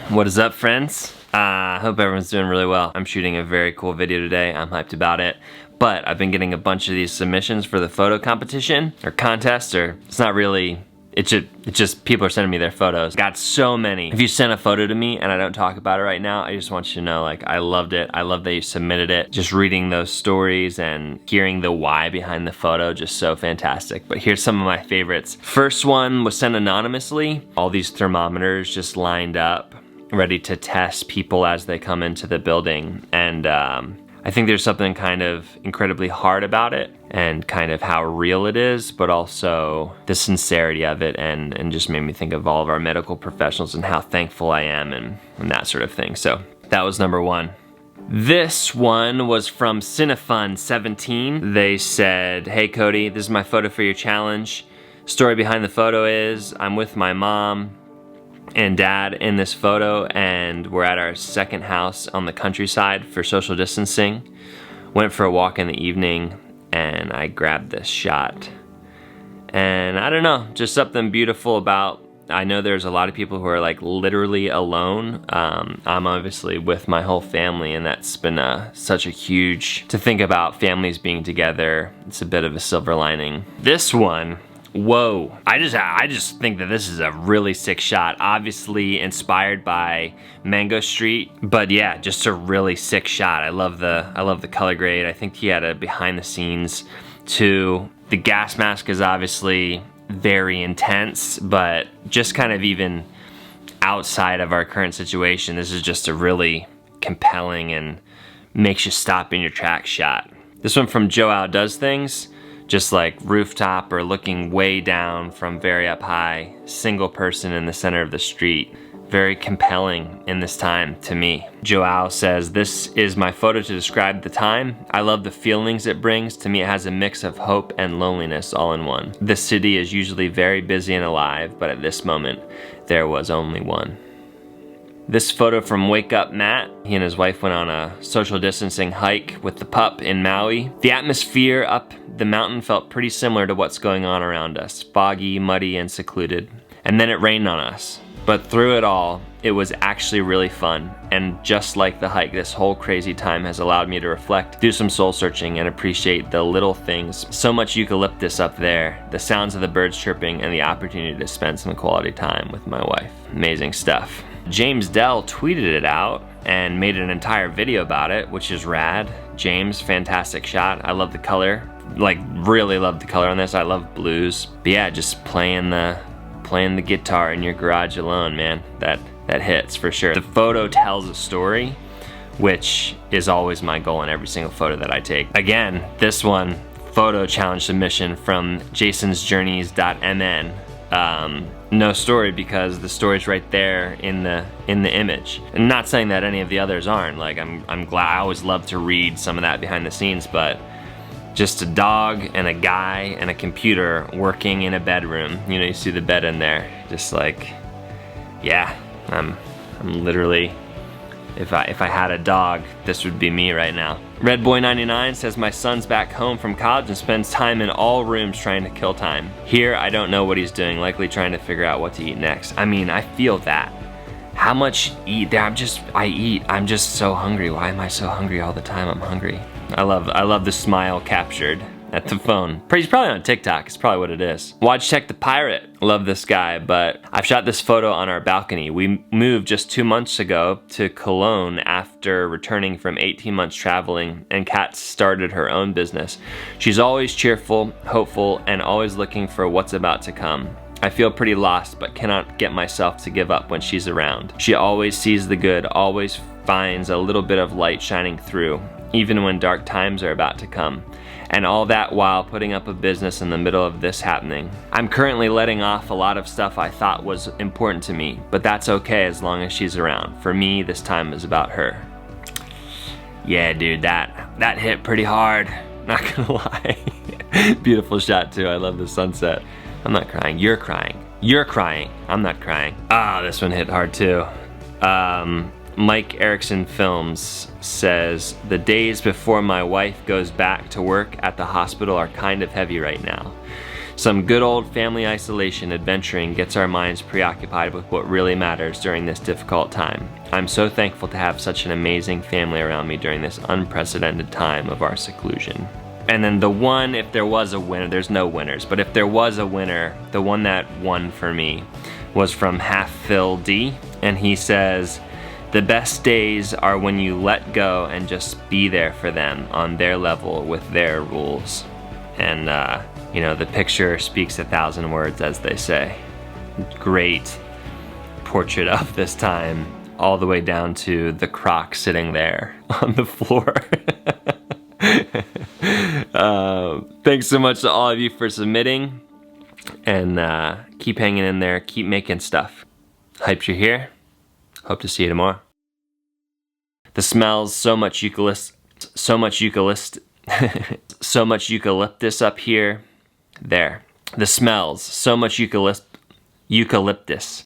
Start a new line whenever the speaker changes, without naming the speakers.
What is up, friends? Hope everyone's doing really well. I'm shooting a very cool video today. I'm hyped about it. But I've been getting a bunch of these submissions for the photo competition or contest, or it's not really, it's just people are sending me their photos. Got so many. If you send a photo to me and I don't talk about it right now, I just want you to know, like, I loved it. I love that you submitted it. Just reading those stories and hearing the why behind the photo, just so fantastic. But here's some of my favorites. First one was sent anonymously. All these thermometers just lined up, ready to test people as they come into the building. And I think there's something kind of incredibly hard about it and kind of how real it is, but also the sincerity of it, and just made me think of all of our medical professionals and how thankful I am and that sort of thing. So that was number one. This one was from Cinefun17. They said, "Hey Cody, this is my photo for your challenge. Story behind the photo is I'm with my mom and dad in this photo, and we're at our second house on the countryside for social distancing. Went for a walk in the evening and I grabbed this shot. And I don't know, just something beautiful about, I know there's a lot of people who are like literally alone. I'm obviously with my whole family, and that's been such a huge, to think about families being together. It's a bit of a silver lining. This one, whoa, I just think that this is a really sick shot. Obviously inspired by Mango Street, but yeah, just a really sick shot. I love the color grade. I think he had a behind the scenes too. The gas mask is obviously very intense, but just kind of even outside of our current situation, this is just a really compelling and makes you stop in your tracks shot. This one from Joao Does Things. Just like rooftop or looking way down from very up high, single person in the center of the street. Very compelling in this time to me. Joao says, "This is my photo to describe the time. I love the feelings it brings. To me, it has a mix of hope and loneliness all in one. The city is usually very busy and alive, but at this moment, there was only one." This photo from Wake Up Matt. He and his wife went on a social distancing hike with the pup in Maui. The atmosphere up the mountain felt pretty similar to what's going on around us. Foggy, muddy, and secluded. And then it rained on us. But through it all, it was actually really fun. And just like the hike, this whole crazy time has allowed me to reflect, do some soul searching, and appreciate the little things. So much eucalyptus up there, the sounds of the birds chirping, and the opportunity to spend some quality time with my wife. Amazing stuff. James Dell tweeted it out and made an entire video about it, which is rad. James, fantastic shot. I love the color. Like, really love the color on this. I love blues. But yeah, just playing the guitar in your garage alone, man. That hits for sure. The photo tells a story, which is always my goal in every single photo that I take. Again, this one, photo challenge submission from jasonsjourneys.mn. No story, because the story's right there in the image. And not saying that any of the others aren't. Like, I'm glad. I always love to read some of that behind the scenes, but just a dog and a guy and a computer working in a bedroom. You know, you see the bed in there. Just like, yeah, I'm literally, if I had a dog, this would be me right now. Redboy99 says, "My son's back home from college and spends time in all rooms trying to kill time. Here, I don't know what he's doing, likely trying to figure out what to eat next." I mean, I feel that. How much eat? I eat. I'm just so hungry. Why am I so hungry all the time? I'm hungry. I love the smile captured at the phone. He's probably on TikTok. It's probably what it is. Watchtech the Pirate. Love this guy, but I've shot this photo on our balcony. We moved just 2 months ago to Cologne after returning from 18 months traveling, and Kat started her own business. She's always cheerful, hopeful, and always looking for what's about to come. I feel pretty lost, but cannot get myself to give up when she's around. She always sees the good, always finds a little bit of light shining through, even when dark times are about to come. And all that while putting up a business in the middle of this happening. I'm currently letting off a lot of stuff I thought was important to me, but that's okay as long as she's around. For me, this time is about her." Yeah, dude, that hit pretty hard. Not gonna lie. Beautiful shot too. I love the sunset. I'm not crying. You're crying. You're crying. I'm not crying. Ah, this one hit hard too. Mike Erickson Films says, "The days before my wife goes back to work at the hospital are kind of heavy right now. Some good old family isolation adventuring gets our minds preoccupied with what really matters during this difficult time. I'm so thankful to have such an amazing family around me during this unprecedented time of our seclusion. And then the one, if there was a winner, there's no winners, but if there was a winner, the one that won for me was from Half Phil D, and he says, "The best days are when you let go and just be there for them on their level with their rules." And you know, the picture speaks 1,000 words, as they say. Great portrait of this time, all the way down to the croc sitting there on the floor. Thanks so much to all of you for submitting, and keep hanging in there, keep making stuff. Hyped you're here. Hope to see you tomorrow. The smells, so much eucalyptus up here. There. The smells, so much eucalyptus.